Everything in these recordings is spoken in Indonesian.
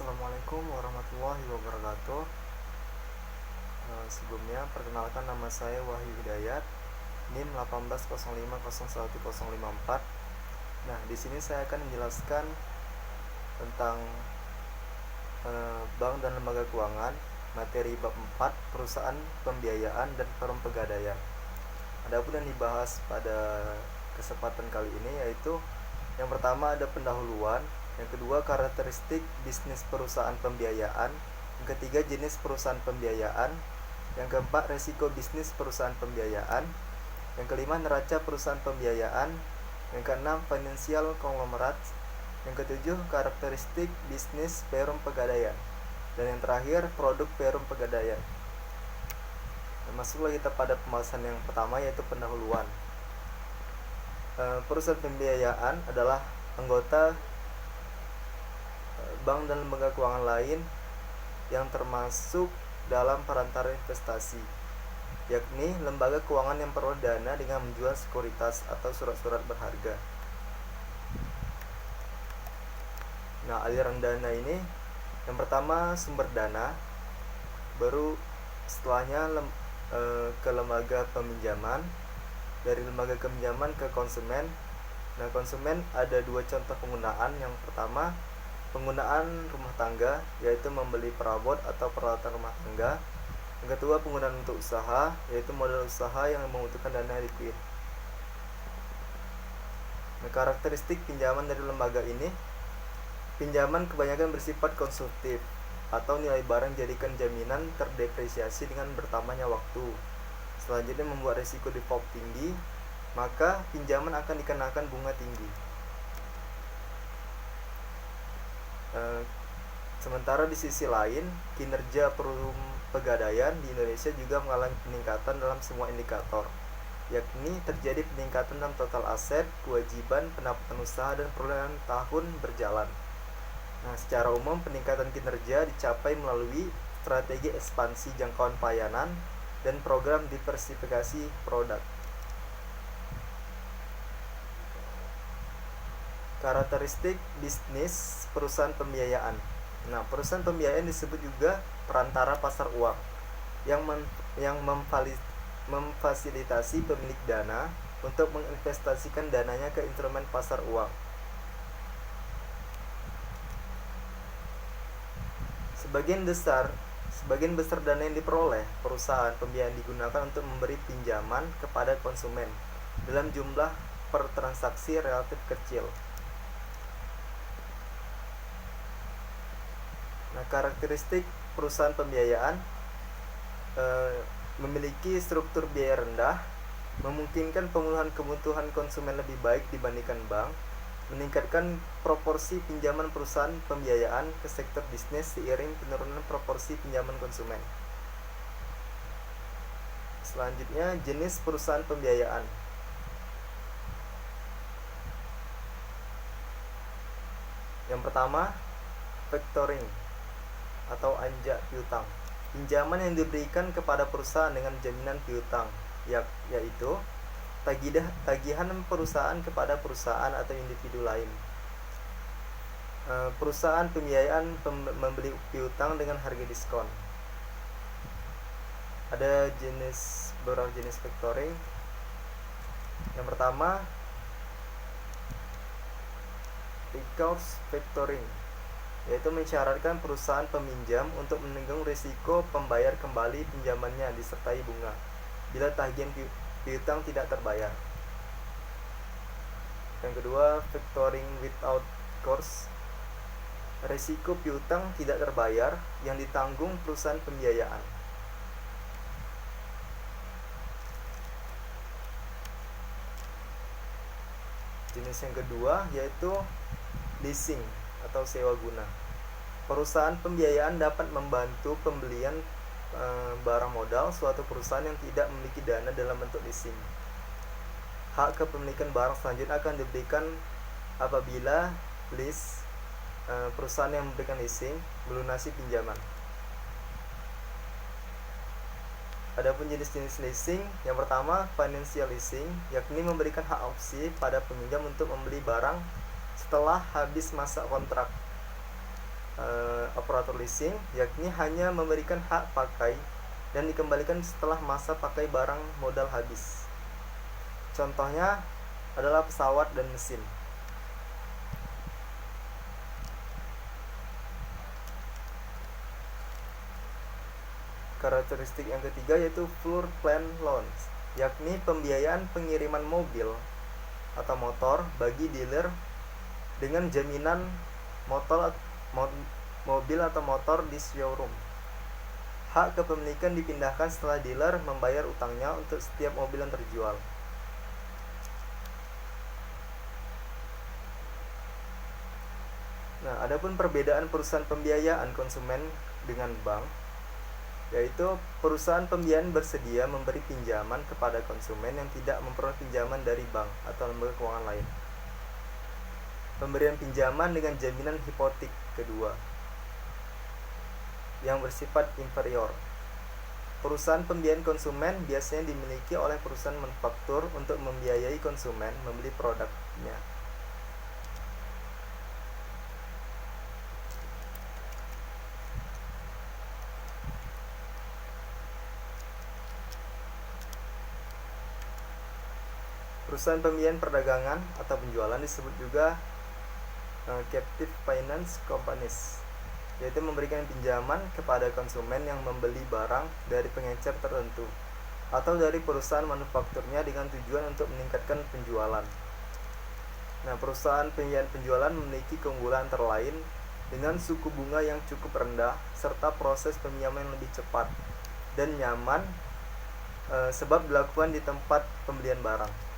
Assalamualaikum warahmatullahi wabarakatuh. Sebelumnya perkenalkan, nama saya Wahyu Hidayat, NIM 18050154. Nah, di sini saya akan menjelaskan tentang bank dan lembaga keuangan, materi bab 4, perusahaan pembiayaan dan firm pegadaian. Adapun yang dibahas pada kesempatan kali ini yaitu yang pertama ada pendahuluan, yang kedua karakteristik bisnis perusahaan pembiayaan, yang ketiga jenis perusahaan pembiayaan, yang keempat resiko bisnis perusahaan pembiayaan, yang kelima neraca perusahaan pembiayaan, yang keenam financial konglomerat, yang ketujuh karakteristik bisnis perum pegadaian, dan yang terakhir produk perum pegadaian. Masuklah kita pada pembahasan yang pertama yaitu pendahuluan. Perusahaan pembiayaan adalah anggota bank dan lembaga keuangan lain yang termasuk dalam perantara investasi, yakni lembaga keuangan yang peroleh dana dengan menjual sekuritas atau surat-surat berharga. Nah, aliran dana ini yang pertama sumber dana, baru setelahnya ke lembaga peminjaman, dari lembaga peminjaman ke konsumen. Nah, konsumen ada dua contoh penggunaan. Yang pertama penggunaan rumah tangga, yaitu membeli perabot atau peralatan rumah tangga. Yang kedua penggunaan untuk usaha, yaitu modal usaha yang membutuhkan dana likuid. Nah, karakteristik pinjaman dari lembaga ini, pinjaman kebanyakan bersifat konsumtif atau nilai barang jadikan jaminan terdepresiasi dengan bertambahnya waktu. Selanjutnya membuat risiko default tinggi, maka pinjaman akan dikenakan bunga tinggi. Sementara di sisi lain, kinerja pegadaian di Indonesia juga mengalami peningkatan dalam semua indikator, yakni terjadi peningkatan dalam total aset, kewajiban, pendapatan usaha, dan perolehan tahun berjalan. Nah, secara umum peningkatan kinerja dicapai melalui strategi ekspansi jangkauan pelayanan dan program diversifikasi produk. Karakteristik bisnis perusahaan pembiayaan. Nah, perusahaan pembiayaan disebut juga perantara pasar uang yang memfasilitasi pemilik dana untuk menginvestasikan dananya ke instrumen pasar uang. Sebagian besar dana yang diperoleh perusahaan pembiayaan digunakan untuk memberi pinjaman kepada konsumen dalam jumlah per transaksi relatif kecil. Nah, karakteristik perusahaan pembiayaan memiliki struktur biaya rendah, memungkinkan pemenuhan kebutuhan konsumen lebih baik dibandingkan bank, meningkatkan proporsi pinjaman perusahaan pembiayaan ke sektor bisnis seiring penurunan proporsi pinjaman konsumen. Selanjutnya, jenis perusahaan pembiayaan. Yang pertama, factoring atau anjak piutang. Pinjaman yang diberikan kepada perusahaan dengan jaminan piutang, yaitu tagihan perusahaan kepada perusahaan atau individu lain. Perusahaan pembiayaan membeli piutang dengan harga diskon. Ada beberapa jenis factoring. Yang pertama, recourse factoring, yaitu mensyaratkan perusahaan peminjam untuk menanggung risiko pembayar kembali pinjamannya disertai bunga bila tagihan piutang tidak terbayar. Yang kedua, factoring without recourse, risiko piutang tidak terbayar yang ditanggung perusahaan pembiayaan. Jenis yang kedua yaitu leasing atau sewa guna. Perusahaan pembiayaan dapat membantu pembelian barang modal suatu perusahaan yang tidak memiliki dana dalam bentuk leasing. Hak kepemilikan barang selanjutnya akan diberikan apabila perusahaan yang memberikan leasing melunasi pinjaman. Adapun jenis-jenis leasing, yang pertama financial leasing, yakni memberikan hak opsi pada peminjam untuk membeli barang setelah habis masa kontrak operator leasing, yakni hanya memberikan hak pakai dan dikembalikan setelah masa pakai barang modal habis. Contohnya adalah pesawat dan mesin. Karakteristik yang ketiga yaitu floor plan loans, yakni pembiayaan pengiriman mobil atau motor bagi dealer dengan jaminan mobil atau motor di showroom. Hak kepemilikan dipindahkan setelah dealer membayar utangnya untuk setiap mobil yang terjual. Nah, adapun perbedaan perusahaan pembiayaan konsumen dengan bank, yaitu perusahaan pembiayaan bersedia memberi pinjaman kepada konsumen yang tidak memperoleh pinjaman dari bank atau lembaga keuangan lain. Pemberian pinjaman dengan jaminan hipotek kedua yang bersifat inferior. Perusahaan pembiayaan konsumen biasanya dimiliki oleh perusahaan manufaktur untuk membiayai konsumen membeli produknya. Perusahaan pembiayaan perdagangan atau penjualan disebut juga captive finance companies, yaitu memberikan pinjaman kepada konsumen yang membeli barang dari pengecer tertentu atau dari perusahaan manufakturnya dengan tujuan untuk meningkatkan penjualan. Nah, perusahaan pembiayaan penjualan memiliki keunggulan antara lain dengan suku bunga yang cukup rendah serta proses pinjaman yang lebih cepat dan nyaman sebab dilakukan di tempat pembelian barang.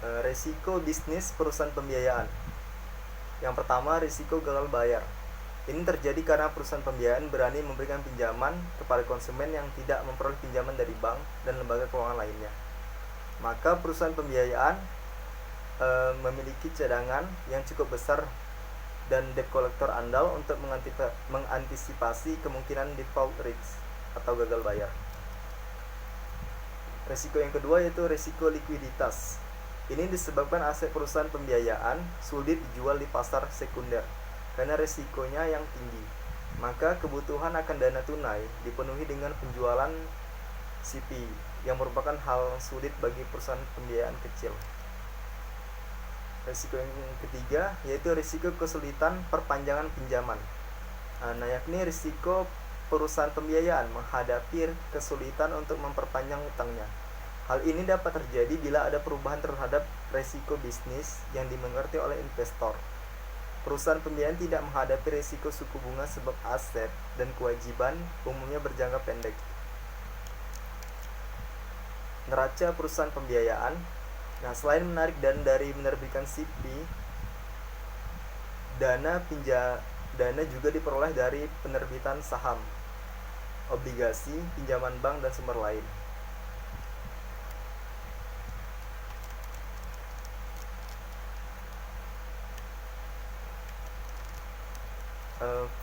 Resiko bisnis perusahaan pembiayaan. Yang pertama, risiko gagal bayar. Ini terjadi karena perusahaan pembiayaan berani memberikan pinjaman kepada konsumen yang tidak memperoleh pinjaman dari bank dan lembaga keuangan lainnya. Maka perusahaan pembiayaan memiliki cadangan yang cukup besar dan debt collector andal untuk mengantisipasi kemungkinan default risk atau gagal bayar. Risiko yang kedua yaitu risiko likuiditas. Ini disebabkan aset perusahaan pembiayaan sulit dijual di pasar sekunder karena risikonya yang tinggi. Maka kebutuhan akan dana tunai dipenuhi dengan penjualan CP yang merupakan hal sulit bagi perusahaan pembiayaan kecil. Risiko yang ketiga yaitu risiko kesulitan perpanjangan pinjaman. Nah, yakni risiko perusahaan pembiayaan menghadapi kesulitan untuk memperpanjang utangnya. Hal ini dapat terjadi bila ada perubahan terhadap risiko bisnis yang dimengerti oleh investor. Perusahaan pembiayaan tidak menghadapi risiko suku bunga sebab aset dan kewajiban umumnya berjangka pendek. Neraca perusahaan pembiayaan. Nah, selain menarik dana dari menerbitkan CP, dana juga diperoleh dari penerbitan saham, obligasi, pinjaman bank, dan sumber lain.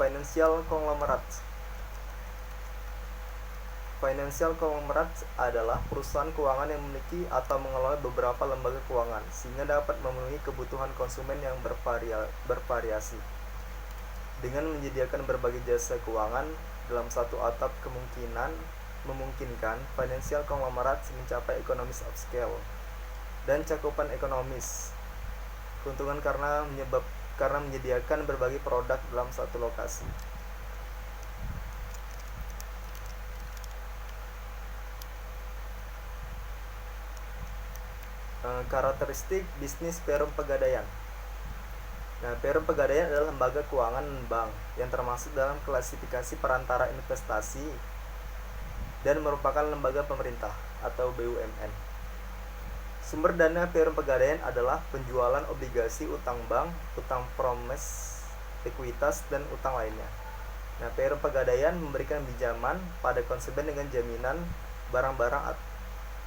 Financial conglomerate. Financial conglomerate adalah perusahaan keuangan yang memiliki atau mengelola beberapa lembaga keuangan sehingga dapat memenuhi kebutuhan konsumen yang bervariasi. Dengan menyediakan berbagai jasa keuangan dalam satu atap memungkinkan financial conglomerate mencapai economies of scale dan cakupan ekonomis. Keuntungan karena menyediakan berbagai produk dalam satu lokasi. Karakteristik bisnis perum pegadaian. Nah, perum pegadaian adalah lembaga keuangan bank yang termasuk dalam klasifikasi perantara investasi dan merupakan lembaga pemerintah atau BUMN. Sumber dana perum pegadaian adalah penjualan obligasi utang bank, utang promes, ekuitas, dan utang lainnya. Nah, perum pegadaian memberikan pinjaman pada konsumen dengan jaminan barang-barang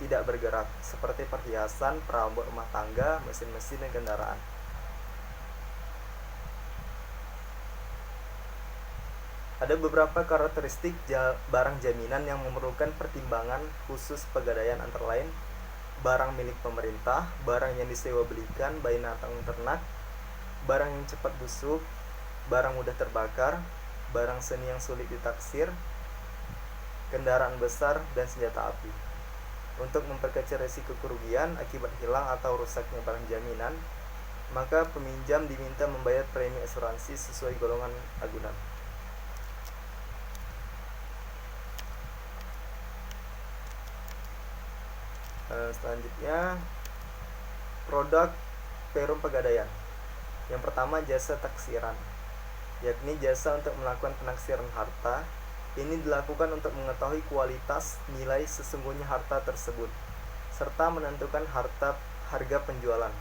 tidak bergerak seperti perhiasan, perabot rumah tangga, mesin-mesin, dan kendaraan. Ada beberapa karakteristik barang jaminan yang memerlukan pertimbangan khusus pegadaian, antara lain barang milik pemerintah, barang yang disewa belikan, binatang ternak, barang yang cepat busuk, barang mudah terbakar, barang seni yang sulit ditaksir, kendaraan besar, dan senjata api. Untuk memperkecil risiko kerugian akibat hilang atau rusaknya barang jaminan, maka peminjam diminta membayar premi asuransi sesuai golongan agunan. Selanjutnya, produk perum pegadaian. Yang pertama, jasa taksiran, yakni jasa untuk melakukan penaksiran harta. Ini dilakukan untuk mengetahui kualitas nilai sesungguhnya harta tersebut, serta menentukan harga penjualan.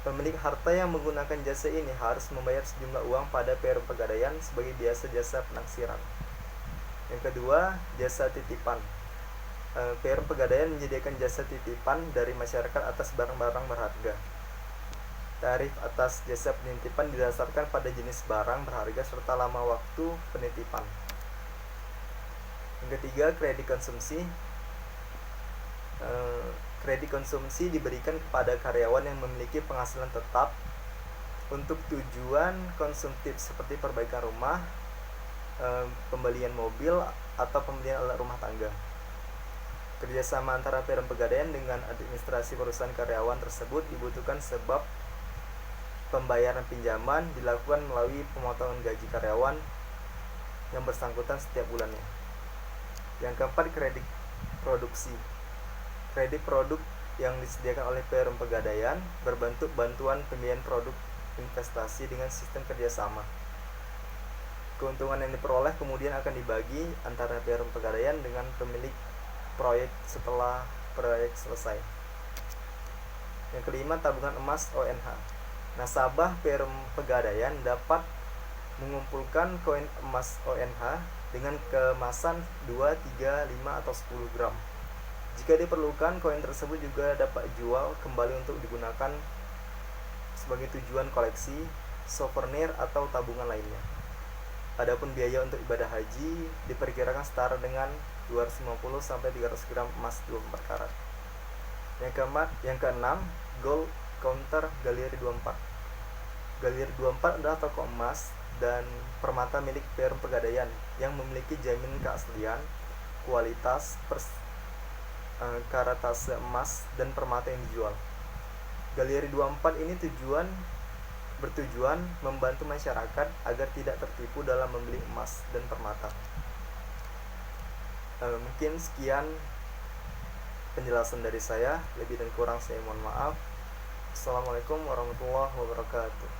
Pemilik harta yang menggunakan jasa ini harus membayar sejumlah uang pada perum pegadaian sebagai biasa jasa penaksiran. Yang kedua, jasa titipan. Perum pegadaian menyediakan jasa titipan dari masyarakat atas barang-barang berharga. Tarif atas jasa penitipan didasarkan pada jenis barang berharga serta lama waktu penitipan. Yang ketiga, kredit konsumsi. Kredit konsumsi diberikan kepada karyawan yang memiliki penghasilan tetap untuk tujuan konsumtif seperti perbaikan rumah, pembelian mobil, atau pembelian alat rumah tangga. Kerjasama antara perum pegadaian dengan administrasi perusahaan karyawan tersebut dibutuhkan sebab pembayaran pinjaman dilakukan melalui pemotongan gaji karyawan yang bersangkutan setiap bulannya. Yang keempat, kredit produksi. Kredit produk yang disediakan oleh perum pegadaian berbentuk bantuan pembiayaan produk investasi dengan sistem kerjasama. Keuntungan yang diperoleh kemudian akan dibagi antara perum pegadaian dengan pemilik proyek setelah proyek selesai. Yang kelima, tabungan emas ONH. Nasabah perum pegadaian dapat mengumpulkan koin emas ONH dengan kemasan 2, 3, 5, atau 10 gram. Jika diperlukan, koin tersebut juga dapat jual kembali untuk digunakan sebagai tujuan koleksi, souvenir, atau tabungan lainnya. Adapun biaya untuk ibadah haji diperkirakan setara dengan 250-300 gram emas 24 karat. Yang keenam, gold counter galeri 24. Galeri 24 adalah toko emas dan permata milik perum pegadaian yang memiliki jaminan keaslian, kualitas, karatase emas dan permata yang dijual. Galeri 24 ini bertujuan membantu masyarakat agar tidak tertipu dalam membeli emas dan permata. Mungkin sekian penjelasan dari saya, lebih dan kurang saya mohon maaf. Assalamualaikum warahmatullahi wabarakatuh.